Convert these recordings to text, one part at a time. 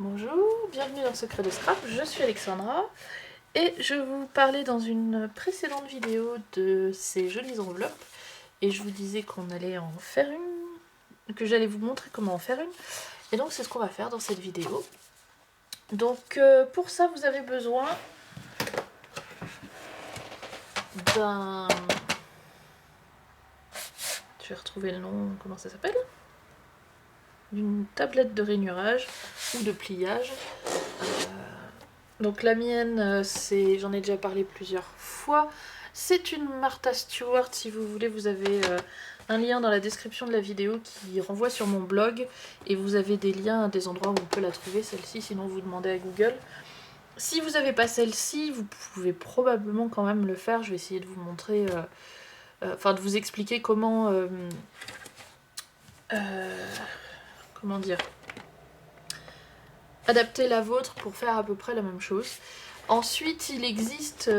Bonjour, bienvenue dans Secret de Scrap, je suis Alexandra et je vous parlais dans une précédente vidéo de ces jolies enveloppes et je vous disais qu'on allait en faire une, que j'allais vous montrer comment en faire une et donc c'est ce qu'on va faire dans cette vidéo. Donc pour ça vous avez besoin d'un... Je vais retrouver le nom, comment ça s'appelle ? D'une tablette de rainurage ou de pliage. Donc la mienne, j'en ai déjà parlé plusieurs fois, c'est une Martha Stewart. Si vous voulez, vous avez un lien dans la description de la vidéo qui renvoie sur mon blog et vous avez des liens à des endroits où on peut la trouver, celle-ci, sinon vous demandez à Google. Si vous n'avez pas celle-ci, vous pouvez probablement quand même le faire. Je vais essayer de vous montrer, enfin de vous expliquer comment, comment dire, adapter la vôtre pour faire à peu près la même chose. Ensuite, il existe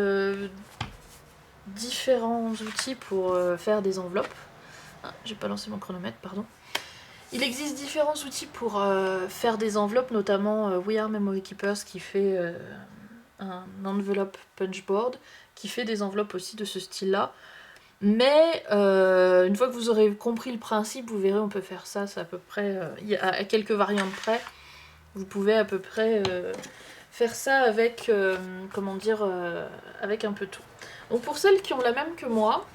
différents outils pour faire des enveloppes. Ah, j'ai pas lancé mon chronomètre, pardon. Il existe différents outils pour faire des enveloppes, notamment We Are Memory Keepers qui fait un envelope punchboard, qui fait des enveloppes aussi de ce style-là. Mais une fois que vous aurez compris le principe, vous verrez, on peut faire ça, c'est à peu près, à quelques variantes près, vous pouvez à peu près faire ça avec, comment dire, avec un peu tout. Donc pour celles qui ont la même que moi,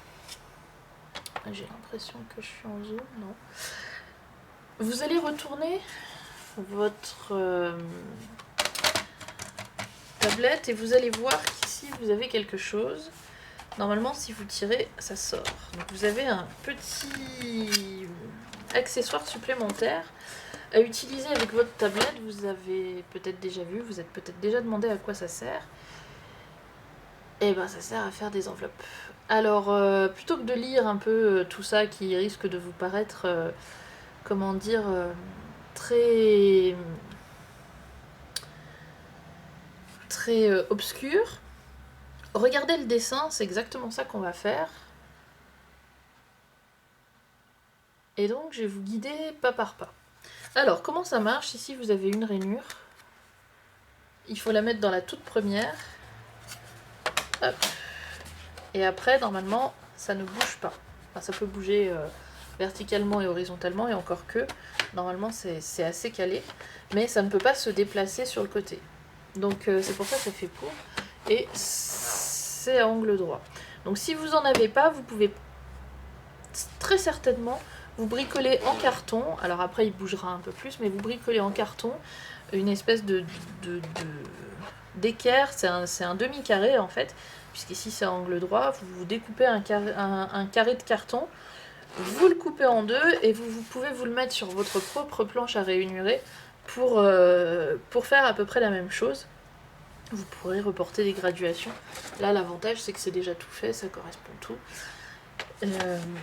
j'ai l'impression que je suis en zoom, non. Vous allez retourner votre tablette et vous allez voir qu'ici vous avez quelque chose. Normalement, si vous tirez, ça sort. Donc vous avez un petit accessoire supplémentaire à utiliser avec votre tablette. Vous avez peut-être déjà vu, vous êtes peut-être déjà demandé à quoi ça sert. Et ben ça sert à faire des enveloppes. Alors, plutôt que de lire un peu tout ça qui risque de vous paraître, comment dire, très obscur, regardez le dessin, c'est exactement ça qu'on va faire. Et donc, je vais vous guider pas par pas. Alors, comment ça marche? Ici, vous avez une rainure. Il faut la mettre dans la toute première. Hop. Et après, normalement, ça ne bouge pas. Enfin, ça peut bouger verticalement et horizontalement, et encore que, normalement, c'est assez calé. Mais ça ne peut pas se déplacer sur le côté. Donc, c'est pour ça que ça fait pour. Et c'est à angle droit. Donc, si vous n'en avez pas, vous pouvez très certainement vous bricolez en carton, alors après il bougera un peu plus, mais vous bricolez en carton une espèce d'équerre, c'est un demi-carré en fait, puisqu'ici c'est à angle droit, vous découpez un carré de carton, vous le coupez en deux et vous pouvez vous le mettre sur votre propre planche à rainurrer pour faire à peu près la même chose. Vous pourrez reporter des graduations. Là l'avantage c'est que c'est déjà tout fait, ça correspond tout.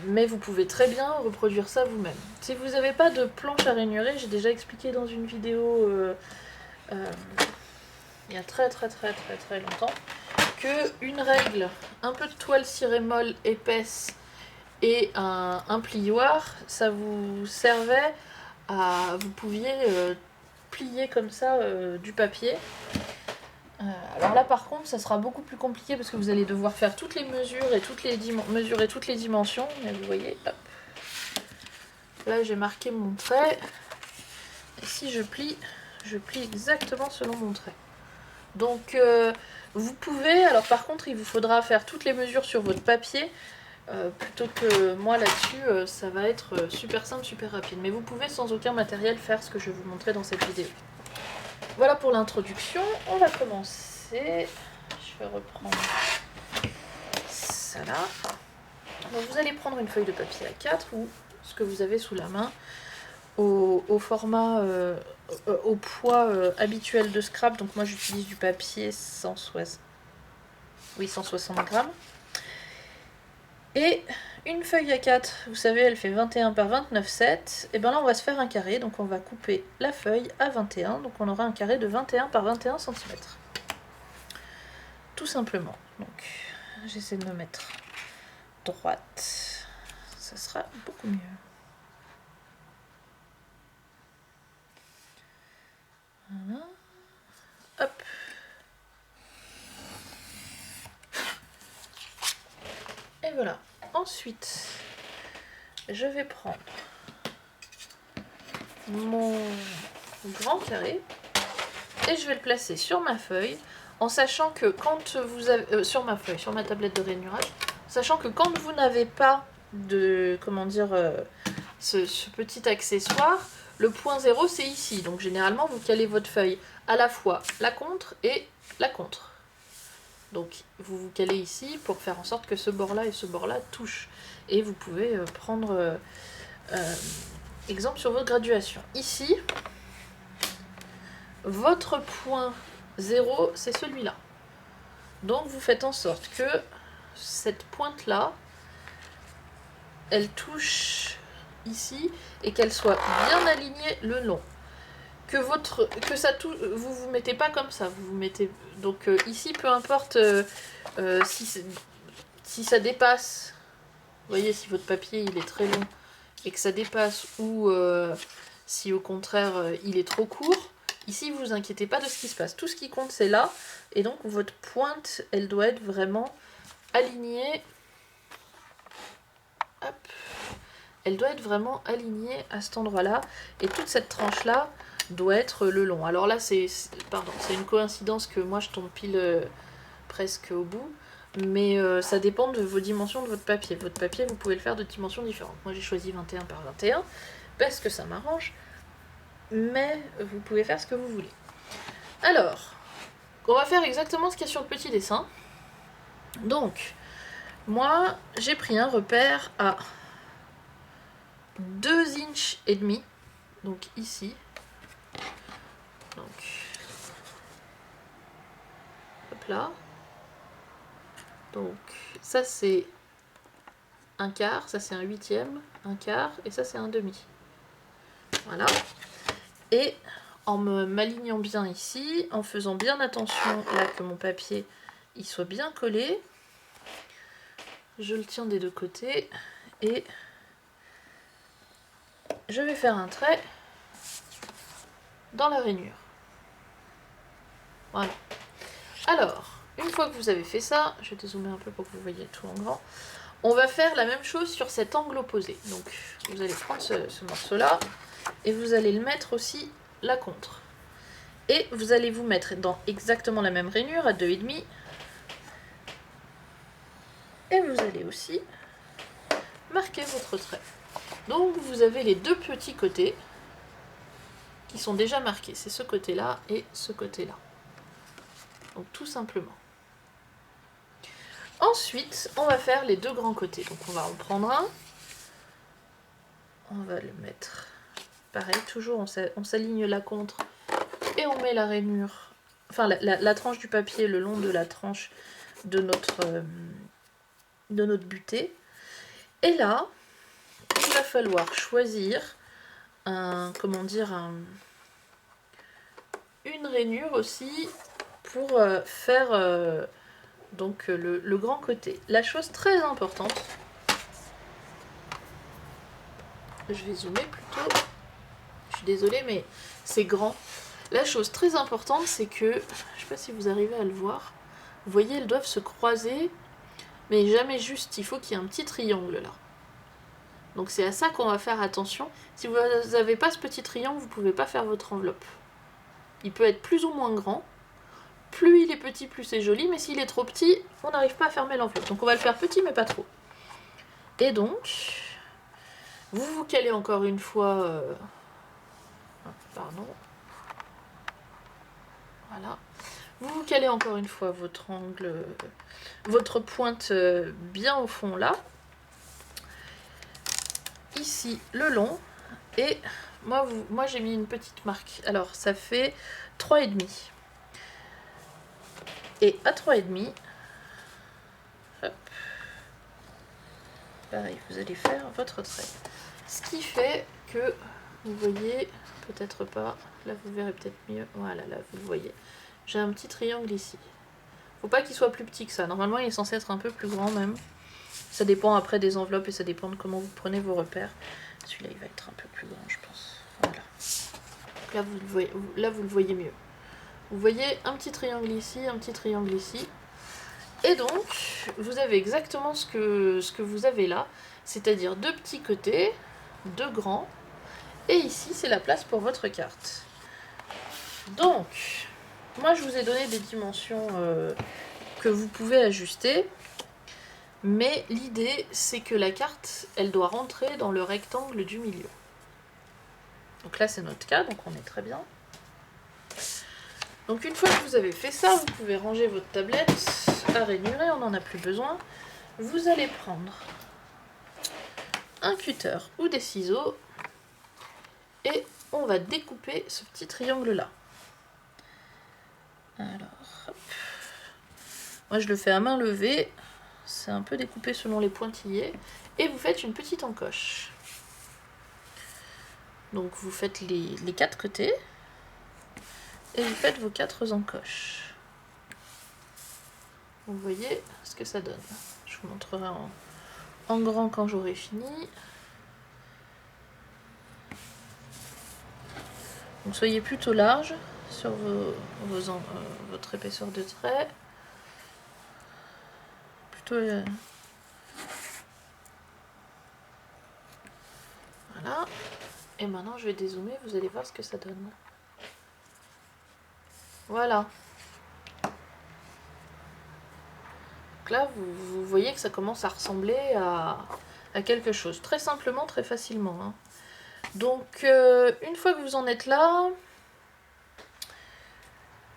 Mais vous pouvez très bien reproduire ça vous-même. Si vous n'avez pas de planche à rainurer, j'ai déjà expliqué dans une vidéo il y a très longtemps que une règle, un peu de toile cirée molle épaisse et un plioir, ça vous servait à... Vous pouviez plier comme ça du papier. Alors là par contre ça sera beaucoup plus compliqué parce que vous allez devoir faire toutes les mesures et toutes les dimensions, mais vous voyez, hop. Là j'ai marqué mon trait, et si je plie exactement selon mon trait. Donc vous pouvez, alors par contre il vous faudra faire toutes les mesures sur votre papier, plutôt que moi là-dessus, ça va être super simple, super rapide. Mais vous pouvez sans aucun matériel faire ce que je vais vous montrer dans cette vidéo. Voilà pour l'introduction, on va commencer. Je vais reprendre ça là. Donc vous allez prendre une feuille de papier A4 ou ce que vous avez sous la main, au format, au poids habituel de scrap. Donc moi j'utilise du papier 160 grammes. Et une feuille A4, vous savez, elle fait 21 par 29,7. Et bien là on va se faire un carré, donc on va couper la feuille à 21, donc on aura un carré de 21 par 21 cm. Tout simplement. Donc j'essaie de me mettre droite, ça sera beaucoup mieux. Voilà. voilà. Ensuite, je vais prendre mon grand carré et je vais le placer sur ma feuille, en sachant que quand vous avez sur ma feuille, sur ma tablette de rainurage, sachant que quand vous n'avez pas de, comment dire, ce petit accessoire, le point 0 c'est ici. Donc généralement vous calez votre feuille à la fois la contre et la contre. Donc vous vous calez ici pour faire en sorte que ce bord-là et ce bord-là touchent. Et vous pouvez prendre exemple sur votre graduation. Ici, votre point 0, c'est celui-là. Donc vous faites en sorte que cette pointe-là, elle touche ici et qu'elle soit bien alignée le long. Que ça touche, vous mettez pas comme ça, vous mettez donc ici, peu importe si ça dépasse, vous voyez, si votre papier il est très long et que ça dépasse, ou si au contraire il est trop court, ici vous vous inquiétez pas de ce qui se passe. Tout ce qui compte c'est là, et donc votre pointe elle doit être vraiment alignée. Hop. Elle doit être vraiment alignée à cet endroit-là, et toute cette tranche-là doit être le long. Alors là, c'est une coïncidence que moi je tombe pile presque au bout, mais ça dépend de vos dimensions de votre papier. Votre papier, vous pouvez le faire de dimensions différentes. Moi j'ai choisi 21 par 21 parce que ça m'arrange, mais vous pouvez faire ce que vous voulez. Alors, on va faire exactement ce qu'il y a sur le petit dessin. Donc, moi j'ai pris un repère à 2 inches et demi, donc ici. Donc, hop là. Donc, ça c'est un quart, ça c'est un huitième, un quart, et ça c'est un demi. Voilà. Et en m'alignant bien ici, en faisant bien attention là que mon papier il soit bien collé, je le tiens des deux côtés et je vais faire un trait dans la rainure. Voilà. Alors, une fois que vous avez fait ça, je vais dézoomer un peu pour que vous voyez tout en grand, on va faire la même chose sur cet angle opposé. Donc, vous allez prendre ce morceau-là et vous allez le mettre aussi là contre. Et vous allez vous mettre dans exactement la même rainure à 2,5. Et vous allez aussi marquer votre trait. Donc, vous avez les deux petits côtés qui sont déjà marqués. C'est ce côté-là et ce côté-là. Donc, tout simplement. Ensuite, on va faire les deux grands côtés. Donc, on va en prendre un. On va le mettre pareil. Toujours, on s'aligne la contre et on met la rainure, enfin la tranche du papier le long de la tranche de notre butée. Et là, il va falloir choisir une rainure aussi pour faire donc le grand côté. La chose très importante, je vais zoomer plutôt, je suis désolée mais c'est grand. La chose très importante c'est que, je ne sais pas si vous arrivez à le voir, vous voyez elles doivent se croiser, mais jamais juste, il faut qu'il y ait un petit triangle là. Donc c'est à ça qu'on va faire attention. Si vous n'avez pas ce petit triangle, vous ne pouvez pas faire votre enveloppe. Il peut être plus ou moins grand. Plus il est petit, plus c'est joli, mais s'il est trop petit, on n'arrive pas à fermer l'enveloppe. Donc on va le faire petit, mais pas trop. Et donc, vous vous calez encore une fois... Pardon. Voilà. Vous vous calez encore une fois votre angle, votre pointe bien au fond là. Ici, le long. Et moi j'ai mis une petite marque. Alors, ça fait 3,5. Et à 3,5, hop, pareil, vous allez faire votre trait. Ce qui fait que, vous voyez, peut-être pas, là vous verrez peut-être mieux, voilà, là vous le voyez. J'ai un petit triangle ici. Faut pas qu'il soit plus petit que ça. Normalement, il est censé être un peu plus grand même. Ça dépend après des enveloppes et ça dépend de comment vous prenez vos repères. Celui-là, il va être un peu plus grand, je pense. Voilà. Donc là, vous le voyez mieux. Vous voyez un petit triangle ici, un petit triangle ici. Et donc, vous avez exactement ce que vous avez là, c'est-à-dire 2 petits côtés, 2 grands, et ici c'est la place pour votre carte. Donc, moi je vous ai donné des dimensions que vous pouvez ajuster, mais l'idée c'est que la carte, elle doit rentrer dans le rectangle du milieu. Donc là c'est notre cas, donc on est très bien. Donc une fois que vous avez fait ça, vous pouvez ranger votre tablette à rainuré, on n'en a plus besoin. Vous allez prendre un cutter ou des ciseaux et on va découper ce petit triangle là. Alors, hop. Moi je le fais à main levée, c'est un peu découpé selon les pointillés, et vous faites une petite encoche. Donc vous faites les 4 côtés, et vous faites vos 4 encoches. Vous voyez ce que ça donne. Je vous montrerai en grand quand j'aurai fini. Donc soyez plutôt large sur votre épaisseur de trait. Plutôt... Voilà. Et maintenant je vais dézoomer, vous allez voir ce que ça donne. Voilà. Donc là, vous voyez que ça commence à ressembler à quelque chose. Très simplement, très facilement. Hein. Donc, une fois que vous en êtes là,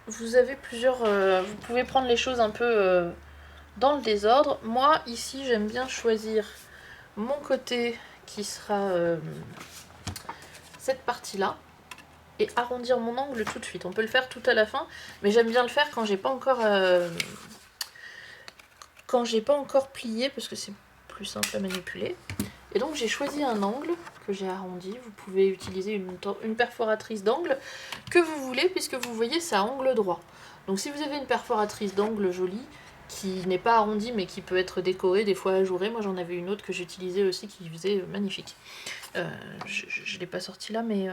vous avez plusieurs... vous pouvez prendre les choses un peu dans le désordre. Moi, ici, j'aime bien choisir mon côté qui sera cette partie-là et arrondir mon angle tout de suite. On peut le faire tout à la fin, mais j'aime bien le faire quand j'ai pas encore... plié, parce que c'est plus simple à manipuler. Et donc j'ai choisi un angle que j'ai arrondi. Vous pouvez utiliser une perforatrice d'angle que vous voulez, puisque vous voyez c'est à angle droit. Donc si vous avez une perforatrice d'angle jolie, qui n'est pas arrondie mais qui peut être décorée, des fois ajourée, moi j'en avais une autre que j'utilisais aussi qui faisait magnifique. Je ne l'ai pas sortie là, mais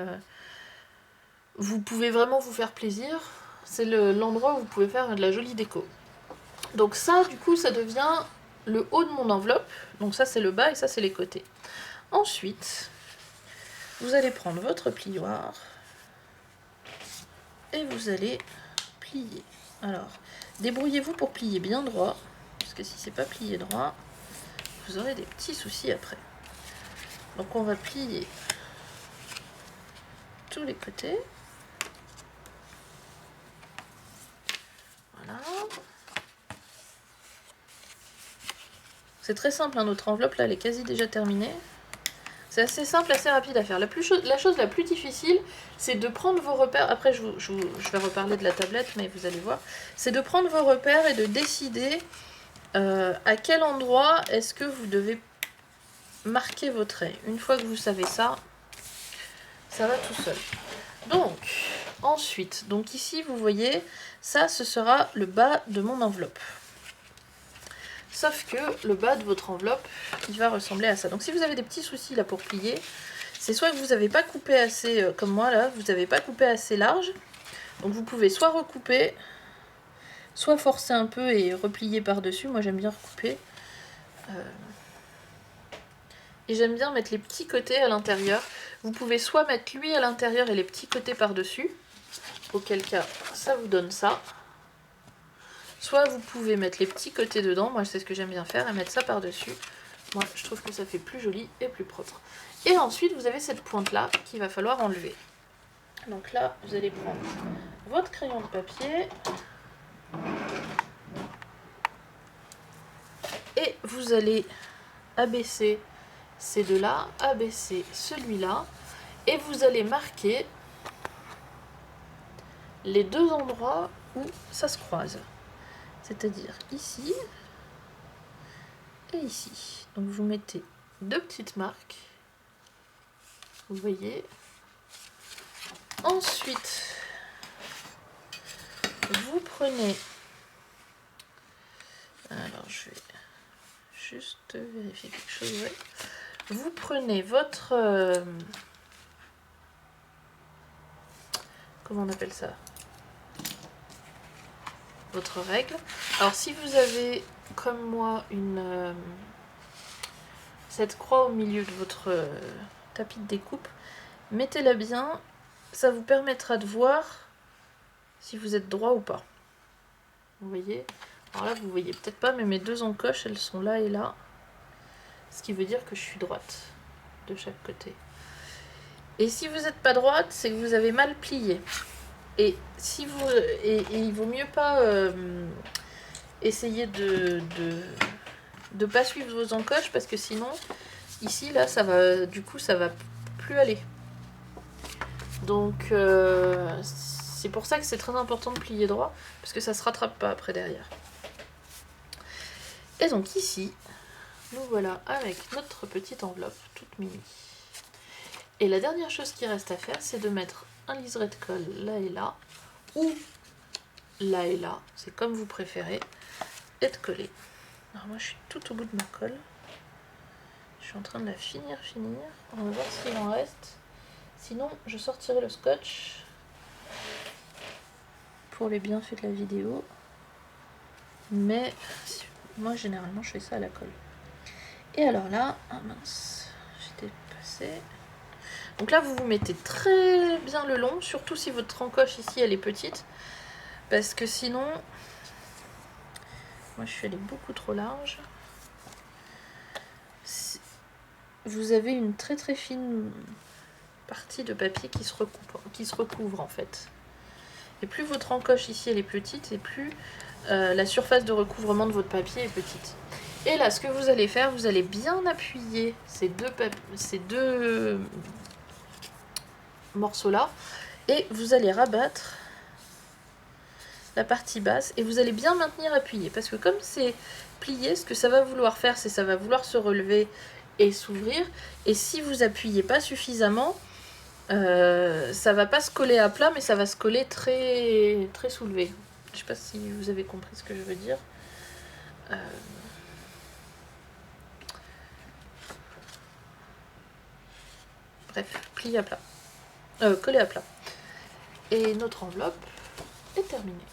vous pouvez vraiment vous faire plaisir. C'est l'endroit où vous pouvez faire de la jolie déco. Donc ça, du coup, ça devient le haut de mon enveloppe. Donc ça, c'est le bas et ça, c'est les côtés. Ensuite, vous allez prendre votre plioir et vous allez plier. Alors, débrouillez-vous pour plier bien droit, parce que si c'est pas plié droit, vous aurez des petits soucis après. Donc on va plier tous les côtés. Voilà. C'est très simple, hein, notre enveloppe là, elle est quasi déjà terminée. C'est assez simple, assez rapide à faire. La chose la plus difficile, c'est de prendre vos repères. Après, je vais reparler de la tablette, mais vous allez voir. C'est de prendre vos repères et de décider à quel endroit est-ce que vous devez marquer vos traits. Une fois que vous savez ça, ça va tout seul. Donc, ensuite, donc ici, vous voyez, ça, ce sera le bas de mon enveloppe. Sauf que le bas de votre enveloppe, il va ressembler à ça. Donc si vous avez des petits soucis là pour plier, c'est soit que vous n'avez pas coupé assez, comme moi là, vous n'avez pas coupé assez large. Donc vous pouvez soit recouper, soit forcer un peu et replier par-dessus. Moi j'aime bien recouper. Et j'aime bien mettre les petits côtés à l'intérieur. Vous pouvez soit mettre lui à l'intérieur et les petits côtés par-dessus. Auquel cas, ça vous donne ça. Soit vous pouvez mettre les petits côtés dedans, moi c'est ce que j'aime bien faire, et mettre ça par-dessus. Moi je trouve que ça fait plus joli et plus propre. Et ensuite vous avez cette pointe là qu'il va falloir enlever. Donc là vous allez prendre votre crayon de papier. Et vous allez abaisser ces deux là, abaisser celui-là. Et vous allez marquer les deux endroits où ça se croise. C'est-à-dire ici et ici. Donc vous mettez deux petites marques. Vous voyez. Ensuite, vous prenez... Alors je vais juste vérifier quelque chose. Ouais. Vous prenez votre... comment on appelle ça? votre règle. Alors si vous avez, comme moi, cette croix au milieu de votre tapis de découpe, mettez-la bien, ça vous permettra de voir si vous êtes droit ou pas. Vous voyez? Alors là, vous voyez peut-être pas, mais mes deux encoches, elles sont là et là. Ce qui veut dire que je suis droite de chaque côté. Et si vous n'êtes pas droite, c'est que vous avez mal plié. Et il vaut mieux pas essayer de pas suivre vos encoches, parce que sinon, ici, là, ça va plus aller. Donc, c'est pour ça que c'est très important de plier droit, parce que ça se rattrape pas après derrière. Et donc ici, nous voilà avec notre petite enveloppe toute mimi. Et la dernière chose qui reste à faire, c'est de mettre un liseré de colle là et là, ou là et là, c'est comme vous préférez, et de coller. Alors moi je suis tout au bout de ma colle. Je suis en train de la finir. On va voir s'il en reste. Sinon, je sortirai le scotch pour les bienfaits de la vidéo. Mais moi généralement je fais ça à la colle. Et alors là, ah mince, j'étais passée. Donc là vous vous mettez très bien le long, surtout si votre encoche ici elle est petite, parce que sinon, moi je suis allée beaucoup trop large. Vous avez une très très fine partie de papier qui se recouvre en fait. Et plus votre encoche ici elle est petite, et plus la surface de recouvrement de votre papier est petite. Et là, ce que vous allez faire, vous allez bien appuyer ces deux morceaux-là, et vous allez rabattre la partie basse, et vous allez bien maintenir appuyé, parce que comme c'est plié, ce que ça va vouloir faire, c'est ça va vouloir se relever et s'ouvrir, et si vous appuyez pas suffisamment, ça va pas se coller à plat, mais ça va se coller très, très soulevé. Je sais pas si vous avez compris ce que je veux dire. Bref, plié à plat. Collé à plat. Et notre enveloppe est terminée.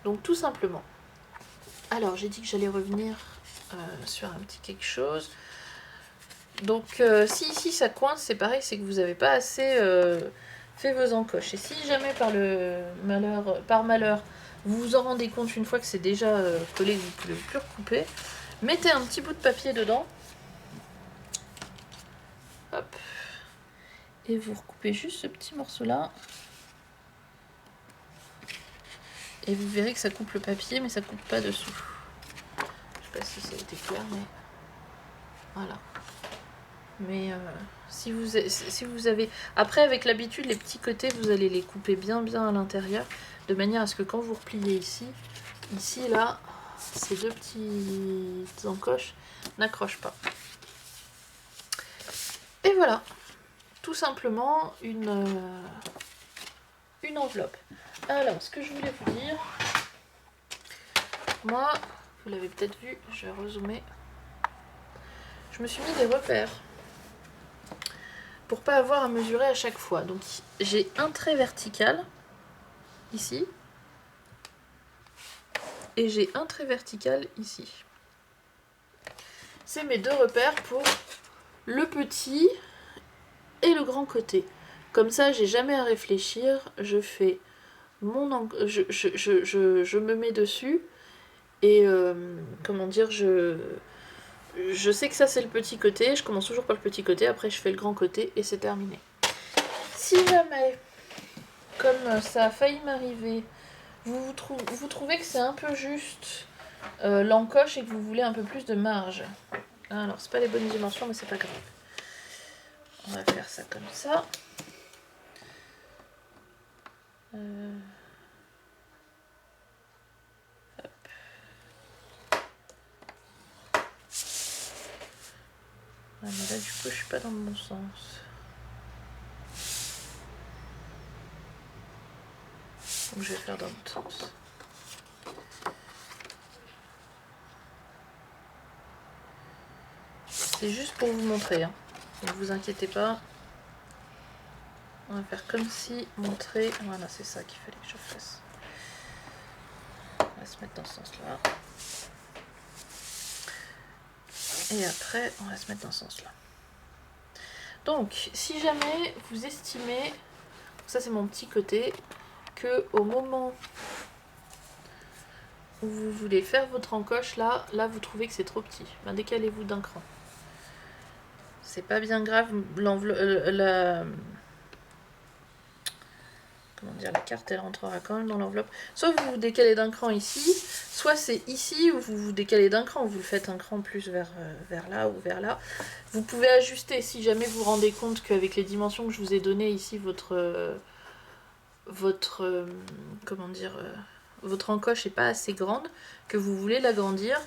Donc tout simplement. Alors j'ai dit que j'allais revenir sur un petit quelque chose. Donc si ici ça coince, c'est pareil, c'est que vous n'avez pas assez fait vos encoches. Et si jamais par malheur, vous vous en rendez compte une fois que c'est déjà collé, que vous ne pouvez plus recouper, mettez un petit bout de papier dedans. Hop. Et vous recoupez juste ce petit morceau là. Et vous verrez que ça coupe le papier, mais ça coupe pas dessous. Je sais pas si ça a été clair, mais voilà. Mais si vous avez... Après, avec l'habitude, les petits côtés, vous allez les couper bien à l'intérieur, de manière à ce que quand vous repliez ici, là, ces deux petites encoches n'accrochent pas. Et voilà, tout simplement une enveloppe. Alors, ce que je voulais vous dire, moi, vous l'avez peut-être vu, je vais rezoomer. Je me suis mis des repères pour pas avoir à mesurer à chaque fois. Donc, j'ai un trait vertical ici et j'ai un trait vertical ici. C'est mes deux repères pour le petit et le grand côté. Comme ça, j'ai jamais à réfléchir. Je fais je me mets dessus et comment dire, je sais que ça c'est le petit côté, je commence toujours par le petit côté, après je fais le grand côté et c'est terminé. Si jamais, comme ça a failli m'arriver, vous trouvez que c'est un peu juste l'encoche et que vous voulez un peu plus de marge. Alors c'est pas les bonnes dimensions, mais c'est pas grave. On va faire ça comme ça. Ah, mais là du coup je suis pas dans le bon sens. Donc je vais faire dans l'autre sens. C'est juste pour vous montrer, hein. Ne vous inquiétez pas. On va faire comme si montrer. Voilà, c'est ça qu'il fallait que je fasse. va se mettre dans ce sens-là. Et après, on va se mettre dans ce sens-là. Donc, si jamais vous estimez, ça c'est mon petit côté, que au moment où vous voulez faire votre encoche, là vous trouvez que c'est trop petit, ben décalez-vous d'un cran. C'est pas bien grave, la carte elle rentrera quand même dans l'enveloppe. Soit vous vous décalez d'un cran ici, soit c'est ici où vous vous décalez d'un cran, vous le faites un cran plus vers là ou vers là. Vous pouvez ajuster si jamais vous vous rendez compte qu'avec les dimensions que je vous ai données ici, votre encoche n'est pas assez grande, que vous voulez l'agrandir,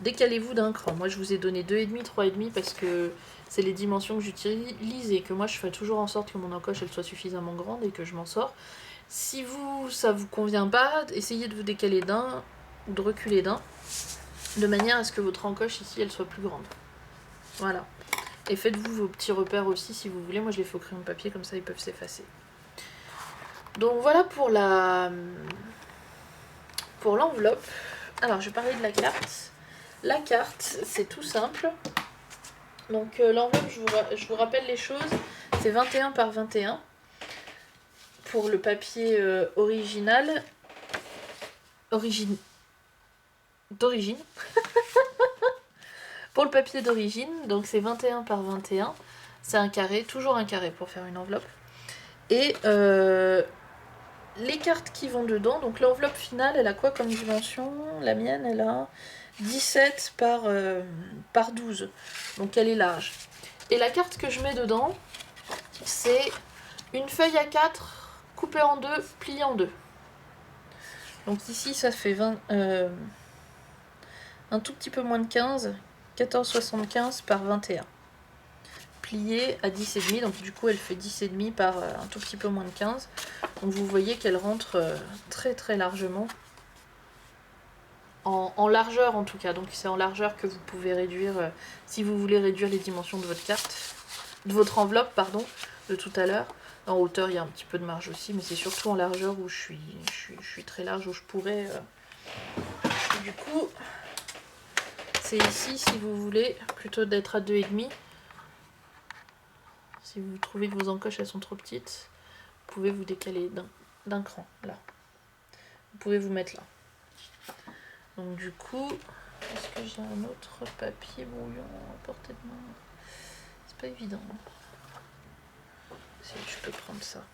décalez-vous d'un cran. Moi je vous ai donné 2,5, 3,5 parce que c'est les dimensions que j'utilise et que moi je fais toujours en sorte que mon encoche elle soit suffisamment grande et que je m'en sors. Si ça vous convient pas, essayez de vous décaler d'un ou de reculer d'un, de manière à ce que votre encoche ici elle soit plus grande. Voilà. Et faites-vous vos petits repères aussi si vous voulez. Moi je les fais au crayon de papier, comme ça ils peuvent s'effacer. Donc voilà pour l'enveloppe. Alors je vais parler de la carte. La carte c'est tout simple. Donc l'enveloppe, je vous rappelle les choses, c'est 21 par 21 pour le papier d'origine. Pour le papier d'origine, donc c'est 21 par 21, c'est un carré, toujours un carré pour faire une enveloppe. Et les cartes qui vont dedans, donc l'enveloppe finale, elle a quoi comme dimension? La mienne, elle a 17 par 12, donc elle est large. Et la carte que je mets dedans, c'est une feuille A4 coupée en deux, pliée en deux. Donc ici, ça fait un tout petit peu moins de 15, 14,75 par 21. Pliée à 10,5, donc du coup elle fait 10,5 par un tout petit peu moins de 15. Donc vous voyez qu'elle rentre très très largement. En largeur en tout cas, donc c'est en largeur que vous pouvez réduire, si vous voulez réduire les dimensions de votre carte, de votre enveloppe, pardon, de tout à l'heure. En hauteur il y a un petit peu de marge aussi, mais c'est surtout en largeur où je suis très large, où je pourrais... Du coup, c'est ici si vous voulez, plutôt d'être à 2,5. Si vous trouvez que vos encoches elles sont trop petites, vous pouvez vous décaler d'un cran, là. Vous pouvez vous mettre là. Donc du coup, est-ce que j'ai un autre papier brouillon à portée de main? C'est pas évident. Si je peux prendre ça.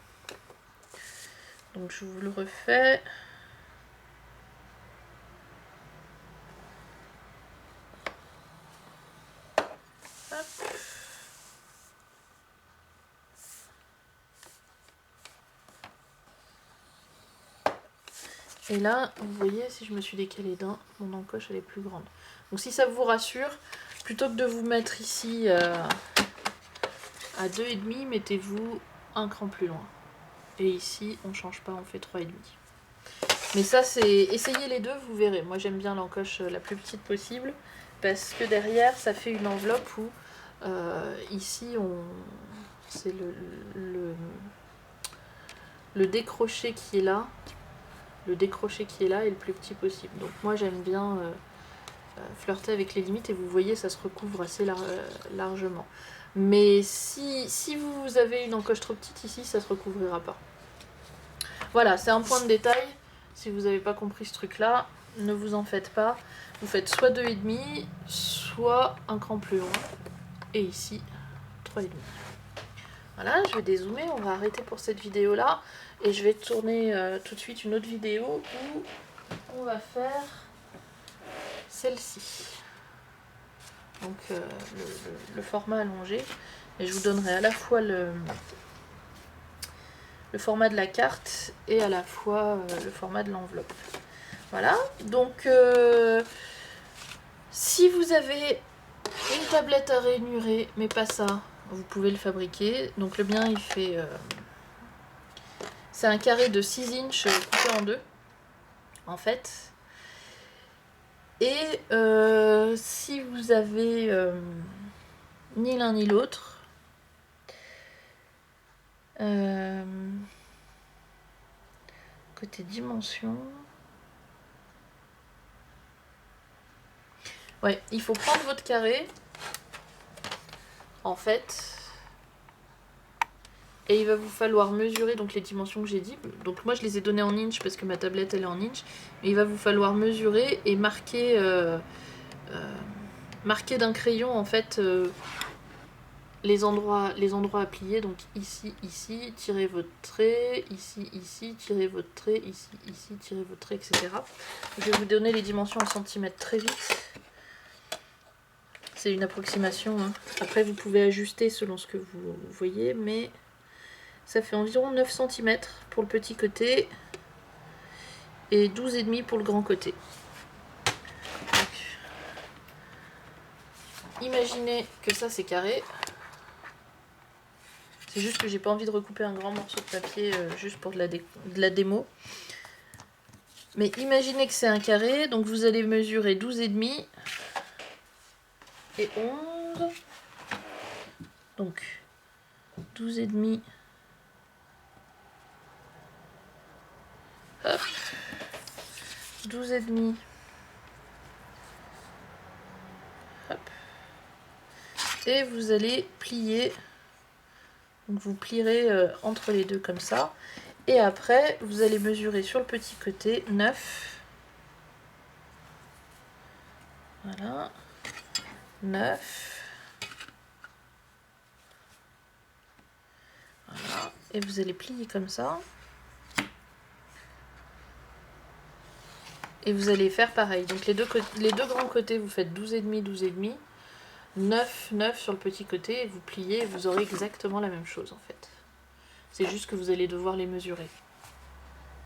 Donc je vous le refais. Hop. Et là, vous voyez, si je me suis décalé d'un, mon encoche elle est plus grande. Donc si ça vous rassure, plutôt que de vous mettre ici à 2,5, mettez-vous un cran plus loin. Et ici, on change pas, on fait 3,5. Mais ça, c'est... Essayez les deux, vous verrez. Moi, j'aime bien l'encoche la plus petite possible, parce que derrière, ça fait une enveloppe où, ici, c'est le décroché qui est là. Le décroché qui est là est le plus petit possible. Donc moi, j'aime bien flirter avec les limites, et vous voyez, ça se recouvre assez largement. Mais si vous avez une encoche trop petite ici, ça se recouvrira pas. Voilà, c'est un point de détail. Si vous n'avez pas compris ce truc là, ne vous en faites pas. Vous faites soit 2,5, soit un cran plus loin. Et ici, 3,5. Voilà, je vais dézoomer, on va arrêter pour cette vidéo là. Et je vais tourner tout de suite une autre vidéo où on va faire celle-ci. Donc le format allongé. Et je vous donnerai à la fois le format de la carte et à la fois le format de l'enveloppe. Voilà, donc si vous avez une tablette à ranurer, mais pas ça, vous pouvez le fabriquer. Donc le mien, il fait... c'est un carré de 6 inches coupé en deux, en fait. Et si vous avez ni l'un ni l'autre, côté dimension... Ouais, il faut prendre votre carré, en fait, et il va vous falloir mesurer donc les dimensions que j'ai dit. Donc moi je les ai données en inch parce que ma tablette elle est en inch, mais il va vous falloir mesurer et marquer, marquer d'un crayon en fait les endroits à plier. Donc ici, ici, tirez votre trait, ici, ici, tirez votre trait, ici, ici, tirez votre trait, etc. Je vais vous donner les dimensions en centimètres très vite. C'est une approximation, hein. Après vous pouvez ajuster selon ce que vous voyez, mais ça fait environ 9 cm pour le petit côté et 12,5 pour le grand côté. Donc, imaginez que ça c'est carré. C'est juste que j'ai pas envie de recouper un grand morceau de papier juste pour de la démo. Mais imaginez que c'est un carré, donc vous allez mesurer 12,5 et 11. Donc 12,5. Hop. 12,5. Hop. Et vous allez plier. Donc vous plierez entre les deux comme ça. Et après, vous allez mesurer sur le petit côté 9. Voilà. 9. Voilà. Et vous allez plier comme ça. Et vous allez faire pareil. Donc les deux grands côtés, vous faites 12,5, 12,5. 9, 9 sur le petit côté. Et vous pliez et vous aurez exactement la même chose en fait. C'est juste que vous allez devoir les mesurer.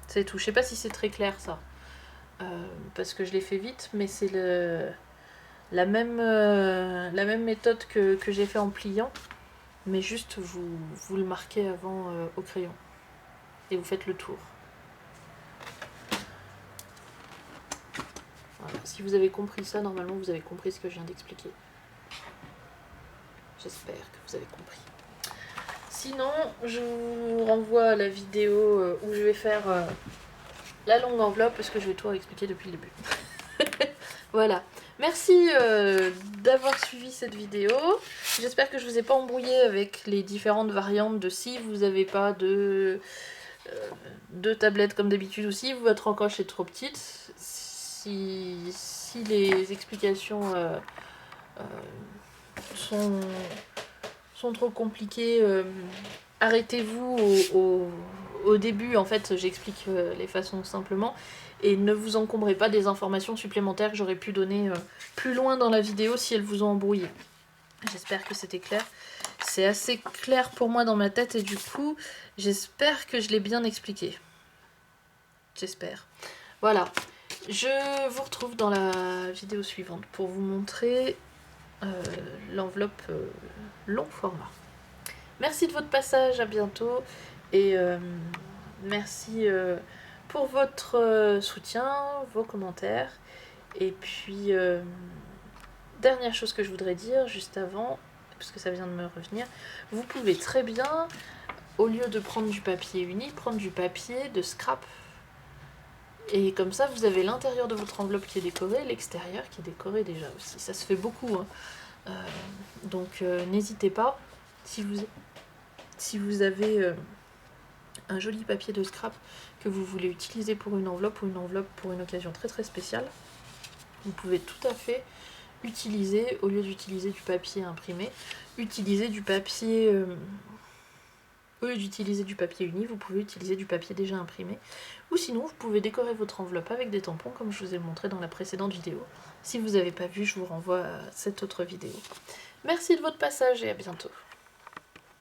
C'est tout. Je sais pas si c'est très clair ça. Parce que je l'ai fait vite, mais c'est la même méthode que j'ai fait en pliant. Mais juste vous le marquez avant au crayon. Et vous faites le tour. Voilà. Si vous avez compris ça, normalement vous avez compris ce que je viens d'expliquer. J'espère que vous avez compris. Sinon, je vous renvoie à la vidéo où je vais faire la longue enveloppe parce que je vais tout expliquer depuis le début. Voilà. Merci d'avoir suivi cette vidéo. J'espère que je vous ai pas embrouillé avec les différentes variantes de si vous n'avez pas de tablettes comme d'habitude ou si votre encoche est trop petite. Si les explications sont trop compliquées, arrêtez-vous au début. En fait, j'explique les façons simplement. Et ne vous encombrez pas des informations supplémentaires que j'aurais pu donner plus loin dans la vidéo si elles vous ont embrouillé. J'espère que c'était clair. C'est assez clair pour moi dans ma tête et du coup, j'espère que je l'ai bien expliqué. J'espère. Voilà. Je vous retrouve dans la vidéo suivante pour vous montrer l'enveloppe long format. Merci de votre passage, à bientôt. Et merci pour votre soutien, vos commentaires. Et puis, dernière chose que je voudrais dire juste avant, parce que ça vient de me revenir, vous pouvez très bien, au lieu de prendre du papier uni, prendre du papier de scrap. Et comme ça, vous avez l'intérieur de votre enveloppe qui est décoré, l'extérieur qui est décoré déjà aussi. Ça se fait beaucoup, hein. Donc n'hésitez pas, si vous avez un joli papier de scrap que vous voulez utiliser pour une enveloppe ou une enveloppe pour une occasion très très spéciale, vous pouvez tout à fait utiliser, au lieu d'utiliser du papier imprimé, utiliser du papier... au lieu d'utiliser du papier uni, vous pouvez utiliser du papier déjà imprimé. Ou sinon, vous pouvez décorer votre enveloppe avec des tampons, comme je vous ai montré dans la précédente vidéo. Si vous n'avez pas vu, je vous renvoie à cette autre vidéo. Merci de votre passage et à bientôt.